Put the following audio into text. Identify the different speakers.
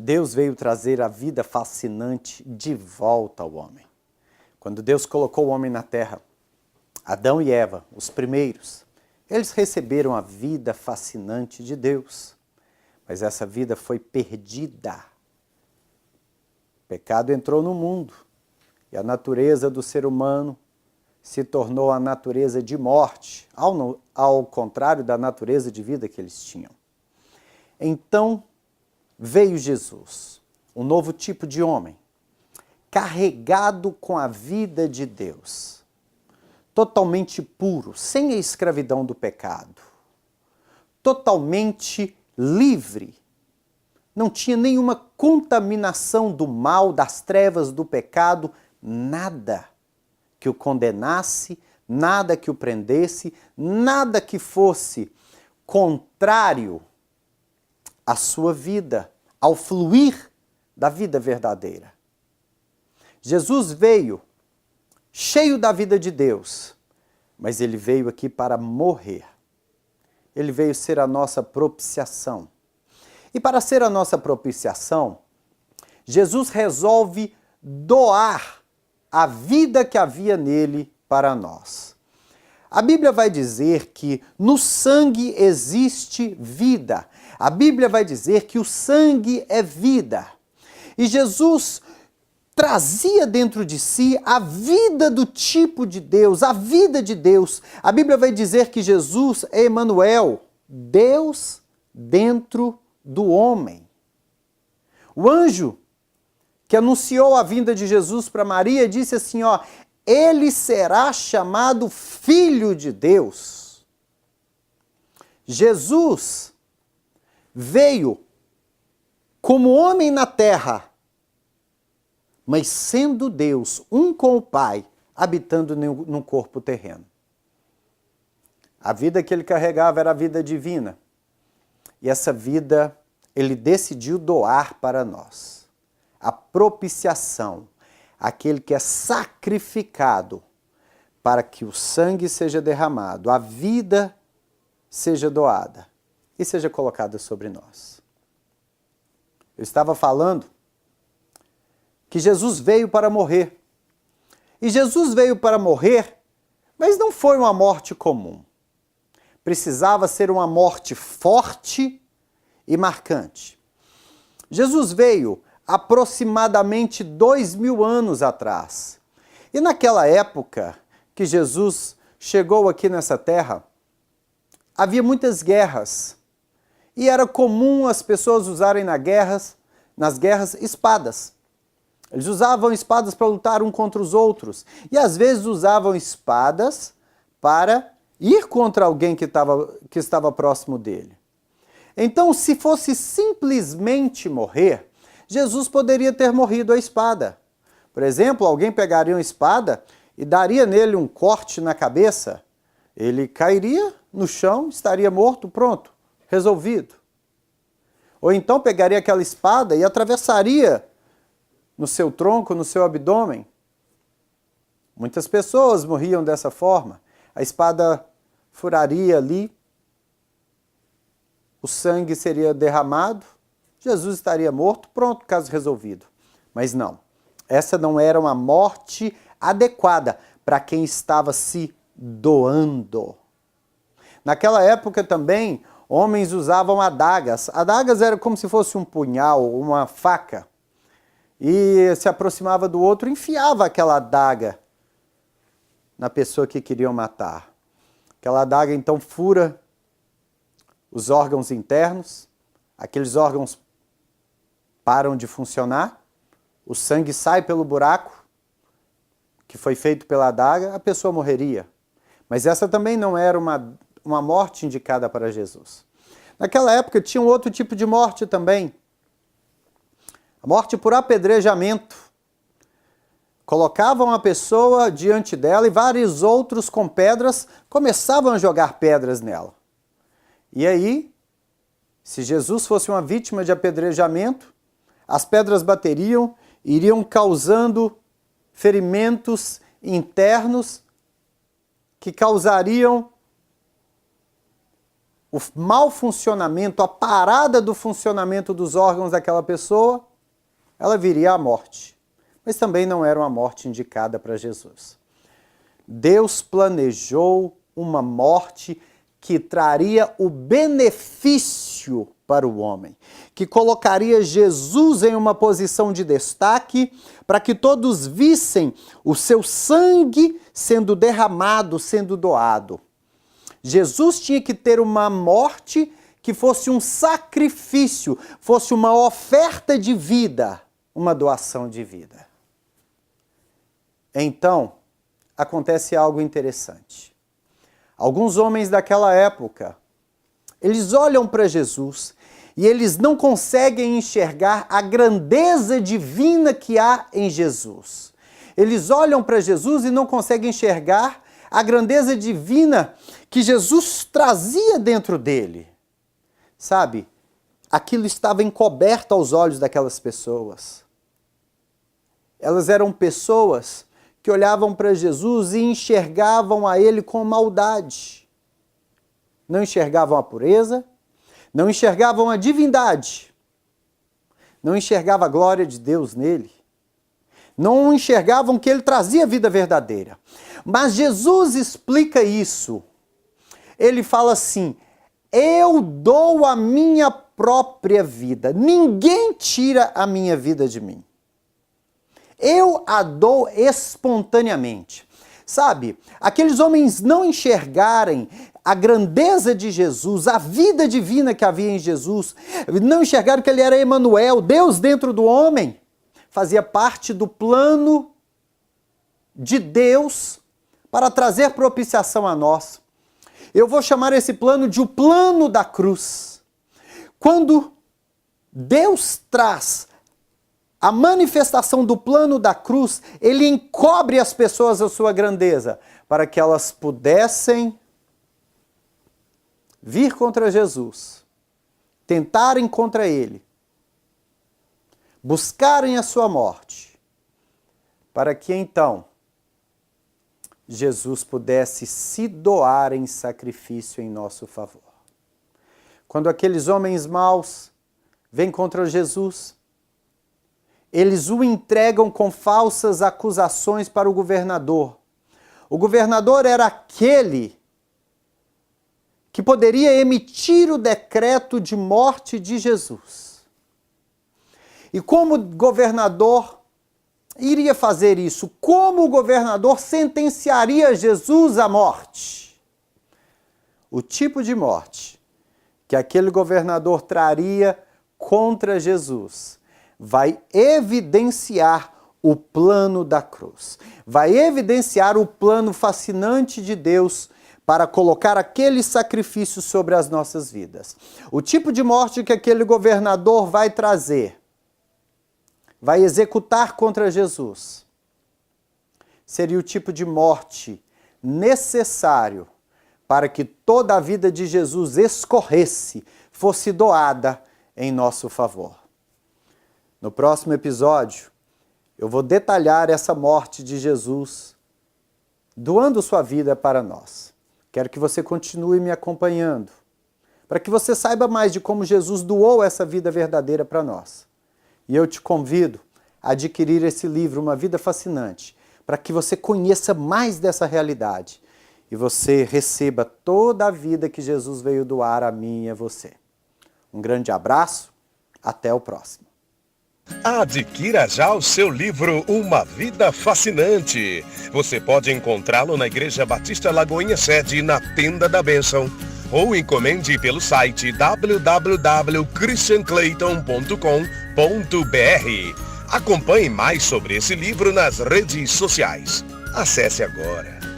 Speaker 1: Deus veio trazer a vida fascinante de volta ao homem. Quando Deus colocou o homem na terra, Adão e Eva, os primeiros, eles receberam a vida fascinante de Deus. Mas essa vida foi perdida. O pecado entrou no mundo e a natureza do ser humano se tornou a natureza de morte, ao contrário da natureza de vida que eles tinham. Então veio Jesus, um novo tipo de homem, carregado com a vida de Deus, totalmente puro, sem a escravidão do pecado, totalmente livre, não tinha nenhuma contaminação do mal, das trevas, do pecado, nada que o condenasse, nada que o prendesse, nada que fosse contrário à sua vida, ao fluir da vida verdadeira. Jesus veio cheio da vida de Deus, mas ele veio aqui para morrer. Ele veio ser a nossa propiciação. E para ser a nossa propiciação, Jesus resolve doar a vida que havia nele para nós. A Bíblia vai dizer que no sangue existe vida. A Bíblia vai dizer que o sangue é vida. E Jesus trazia dentro de si a vida do tipo de Deus, a vida de Deus. A Bíblia vai dizer que Jesus é Emanuel, Deus dentro do homem. O anjo que anunciou a vinda de Jesus para Maria disse assim, ele será chamado Filho de Deus. Jesus veio como homem na terra, mas sendo Deus, um com o Pai, habitando num corpo terreno. A vida que ele carregava era a vida divina. E essa vida ele decidiu doar para nós. A propiciação, aquele que é sacrificado para que o sangue seja derramado, a vida seja doada e seja colocada sobre nós. Eu estava falando que Jesus veio para morrer. E Jesus veio para morrer, mas não foi uma morte comum. Precisava ser uma morte forte e marcante. Jesus veio aproximadamente 2000 anos atrás. E naquela época que Jesus chegou aqui nessa terra, havia muitas guerras. E era comum as pessoas usarem nas guerras espadas. Eles usavam espadas para lutar um contra os outros. E às vezes usavam espadas para ir contra alguém que estava próximo dele. Então, se fosse simplesmente morrer, Jesus poderia ter morrido à espada. Por exemplo, alguém pegaria uma espada e daria nele um corte na cabeça. Ele cairia no chão, estaria morto, pronto, resolvido. Ou então pegaria aquela espada e atravessaria no seu tronco, no seu abdômen. Muitas pessoas morriam dessa forma. A espada furaria ali, o sangue seria derramado, Jesus estaria morto, pronto, caso resolvido. Mas não, essa não era uma morte adequada para quem estava se doando. Naquela época também, homens usavam adagas. Adagas era como se fosse um punhal, uma faca. E se aproximava do outro, enfiava aquela adaga na pessoa que queriam matar. Aquela adaga então fura os órgãos internos, aqueles órgãos param de funcionar, o sangue sai pelo buraco que foi feito pela adaga, a pessoa morreria. Mas essa também não era uma morte indicada para Jesus. Naquela época tinha um outro tipo de morte também, a morte por apedrejamento. Colocavam a pessoa diante dela e vários outros com pedras começavam a jogar pedras nela. E aí, se Jesus fosse uma vítima de apedrejamento, as pedras bateriam, iriam causando ferimentos internos que causariam o mau funcionamento, a parada do funcionamento dos órgãos daquela pessoa, ela viria à morte. Mas também não era uma morte indicada para Jesus. Deus planejou uma morte que traria o benefício para o homem, que colocaria Jesus em uma posição de destaque para que todos vissem o seu sangue sendo derramado, sendo doado. Jesus tinha que ter uma morte que fosse um sacrifício, fosse uma oferta de vida, uma doação de vida. Então, acontece algo interessante. Alguns homens daquela época, eles olham para Jesus e eles não conseguem enxergar a grandeza divina que há em Jesus. Eles olham para Jesus e não conseguem enxergar a grandeza divina que Jesus trazia dentro dele. Sabe, aquilo estava encoberto aos olhos daquelas pessoas. Elas eram pessoas que olhavam para Jesus e enxergavam a ele com maldade. Não enxergavam a pureza, não enxergavam a divindade, não enxergavam a glória de Deus nele, não enxergavam que ele trazia vida verdadeira. Mas Jesus explica isso. Ele fala assim: eu dou a minha própria vida, ninguém tira a minha vida de mim. Eu a dou espontaneamente. Sabe, aqueles homens não enxergarem a grandeza de Jesus, a vida divina que havia em Jesus, não enxergaram que ele era Emanuel, Deus dentro do homem, fazia parte do plano de Deus para trazer propiciação a nós. Eu vou chamar esse plano de o plano da cruz. Quando Deus traz a manifestação do plano da cruz, ele encobre as pessoas da sua grandeza, para que elas pudessem vir contra Jesus, tentarem contra ele, buscarem a sua morte, para que então Jesus pudesse se doar em sacrifício em nosso favor. Quando aqueles homens maus vêm contra Jesus, eles o entregam com falsas acusações para o governador. O governador era aquele que poderia emitir o decreto de morte de Jesus. E como o governador iria fazer isso? Como o governador sentenciaria Jesus à morte? O tipo de morte que aquele governador traria contra Jesus vai evidenciar o plano da cruz. Vai evidenciar o plano fascinante de Deus para colocar aquele sacrifício sobre as nossas vidas. O tipo de morte que aquele governador vai trazer, vai executar contra Jesus, seria o tipo de morte necessário para que toda a vida de Jesus escorresse, fosse doada em nosso favor. No próximo episódio, eu vou detalhar essa morte de Jesus, doando sua vida para nós. Quero que você continue me acompanhando, para que você saiba mais de como Jesus doou essa vida verdadeira para nós. E eu te convido a adquirir esse livro, Uma Vida Fascinante, para que você conheça mais dessa realidade e você receba toda a vida que Jesus veio doar a mim e a você. Um grande abraço, até o próximo.
Speaker 2: Adquira já o seu livro Uma Vida Fascinante. Você pode encontrá-lo na Igreja Batista Lagoinha Sede, na Tenda da Bênção, ou encomende pelo site www.christianclayton.com.br. Acompanhe mais sobre esse livro nas redes sociais. Acesse agora.